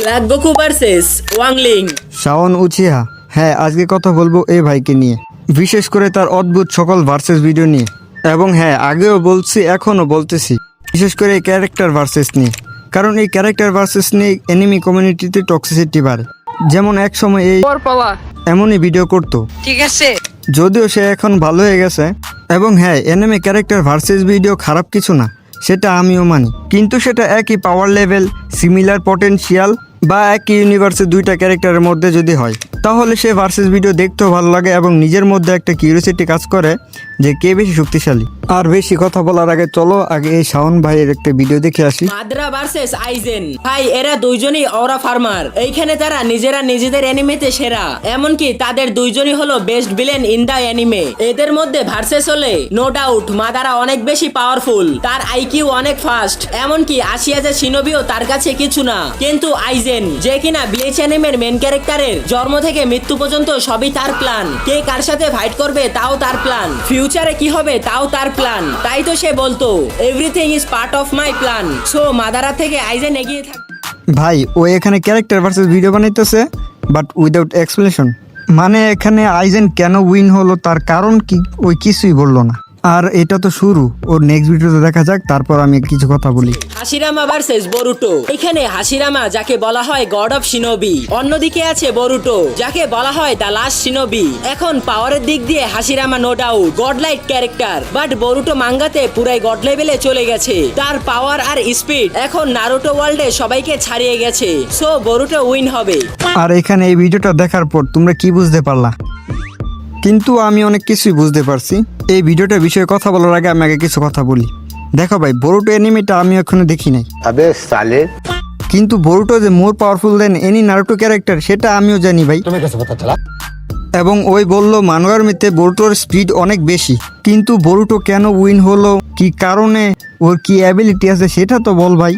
Black Goku versus Wang Ling. Shaon Uchiha. হ্যাঁ, আজকে কথা বলবো এই ভাইকে নিয়ে, বিশেষ করে তার অদ্ভুত সকল ভার্সেস ভিডিও নিয়ে। এবং হ্যাঁ, আগেও বলছি এখনও বলতেছি, বিশেষ করে এই ক্যারেক্টার ভার্সেস নিয়ে। কারণ এই ক্যারেক্টার ভার্সেস নিয়ে এনিমি কমিউনিটিতে টক্সিসিটি বাড়ে। যেমন এক সময় এই এমনই ভিডিও করতো, ঠিক আছে, যদিও সে এখন ভালো হয়ে গেছে। এবং হ্যাঁ, এনিমি ক্যারেক্টার ভার্সেস ভিডিও খারাপ কিছু না, সেটা আমিও মানি। কিন্তু সেটা একই পাওয়ার লেভেল, সিমিলার পটেনশিয়াল বা একই ইউনিভার্সের দুইটা ক্যারেক্টারের মধ্যে যদি হয়, তাহলে সে ভার্সেস ভিডিও দেখতেও ভালো লাগে এবং নিজের মধ্যে একটা কিউরিওসিটি কাজ করে যে কে বেশি শক্তিশালী। আর বেশি কথা বলার আগে চলো আগে এই শাওন ভাইয়ের একটা ভিডিও দেখে আসি। Madra versus eigen. ভাই এরা দুইজনই অরা ফার্মার। এইখানে তারা নিজেরা নিজেদের অ্যানিমেতে সেরা। এমনকি তাদের দুইজনই হলো best villain in the anime. এদের মধ্যে ভার্সেস হলে নো ডাউট মাদারা অনেক বেশি পাওয়ারফুল, তার আইকিউ অনেক ফাস্ট, এমনকি 80,000 শিনোবিও তার কাছে কিছু না। কিন্তু আইজেন, যে কিনা ব্লিচ অ্যানিমের মেন ক্যারেক্টারের জন্ম থেকে মৃত্যু পর্যন্ত সবই তার প্ল্যান। কে কার সাথে ফাইট করবে তাও তার প্ল্যান, ফিউচারে কি হবে তাও তার প্ল্যান। তাই তো সে বলতো everything is part of my plan. So Madara থেকে আইজেন এগিয়ে থাকে। ভাই ও এখানে ক্যারেক্টার ভার্সেস ভিডিও বানাইতেছে, বাট উইদাউট এক্সপ্লেনেশন। মানে এখানে আইজেন কেন উইন হলো তার কারণ কি ওই কিছুই বললো না। আর এটা তো শুরু, ওর নেক্সট ভিডিওতে দেখা যাক, তারপর আমি কিছু কথা বলি। Hashirama versus Boruto. এখানে হাসিরামা যাকে বলা হয় গড অফ শিনোবি, অন্যদিকে আছে বরুটো যাকে বলা হয় দ্য লাস্ট শিনোবি। এখন পাওয়ারের দিক দিয়ে Hashirama no doubt god like character, but Boruto মাঙ্গাতে পুরাই গড লেভেলে চলে গেছে। তার পাওয়ার আর স্পিড এখন নারুটো ওয়ার্ল্ডে সবাইকে ছাড়িয়ে গেছে। সো বরুটো উইন হবে। আর এখানে এই ভিডিওটা দেখার পর তোমরা কি বুঝতে পারলা? কিন্তু আমি অনেক কিছুই বুঝতে পারছি। এই ভিডিওটার বিষয়ে কথা বলার আগে আমি আগে কিছু কথা বলি। দেখো ভাই, বরুটো এনিমিটা আমি এখনো দেখি নাই, কিন্তু বরুটো যে more powerful than any Naruto character সেটা আমিও জানি ভাই। এবং ওই বললো মানগার্মিতে বরুটোর স্পিড অনেক বেশি, কিন্তু বরুটো কেন উইন হলো, কি কারণে, ওর কি অ্যাবিলিটি আছে সেটা তো বল ভাই।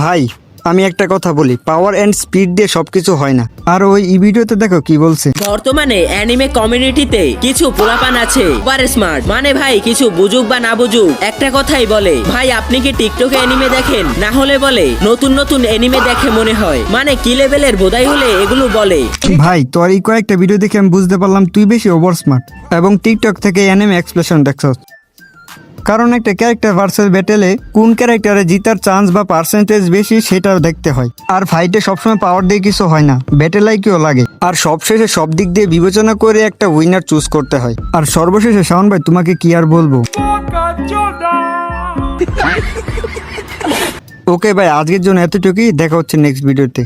ভাই আমি একটা কথা বলি, পাওয়ার এন্ড স্পিড দিয়ে সবকিছু হয় না। আর ওই ভিডিওতে দেখো কি বলছে, বর্তমানে অ্যানিমে কমিউনিটিতে কিছু পোলাপান আছে ওভার স্মার্ট, মানে ভাই কিছু বুঝুক বা না বুঝুক একটা কথাই বলে, ভাই আপনি কি টিকটকে অ্যানিমে দেখেন? না হলে বলে নতুন নতুন অ্যানিমে দেখে মনে হয়, মানে কি লেভেলের বোধাই হলে এগুলো বলে। ভাই তোর এই কয়েকটা ভিডিও দেখে আমি বুঝতে পারলাম তুই বেশি ওভার স্মার্ট এবং টিকটক থেকে অ্যানিমে এক্সপ্রেশন দেখছস। কারণ একটা ক্যারেক্টার ভার্সেস ব্যাটেলে কোন ক্যারেক্টারে জিতার চান্স বা পার্সেন্টেজ বেশি সেটাও দেখতে হয়। আর ফাইটে সবসময় পাওয়ার দিয়ে কিছু হয় না, ব্যাটেল আইকিউ লাগে। আর সবশেষে সব দিক দিয়ে বিবেচনা করে একটা উইনার চুজ করতে হয়। আর সর্বশেষে শাওন ভাই তোমাকে কি আর বলবো। ওকে ভাই, আজকের জন্য এতটুকুই, দেখা হচ্ছে নেক্সট ভিডিওতে।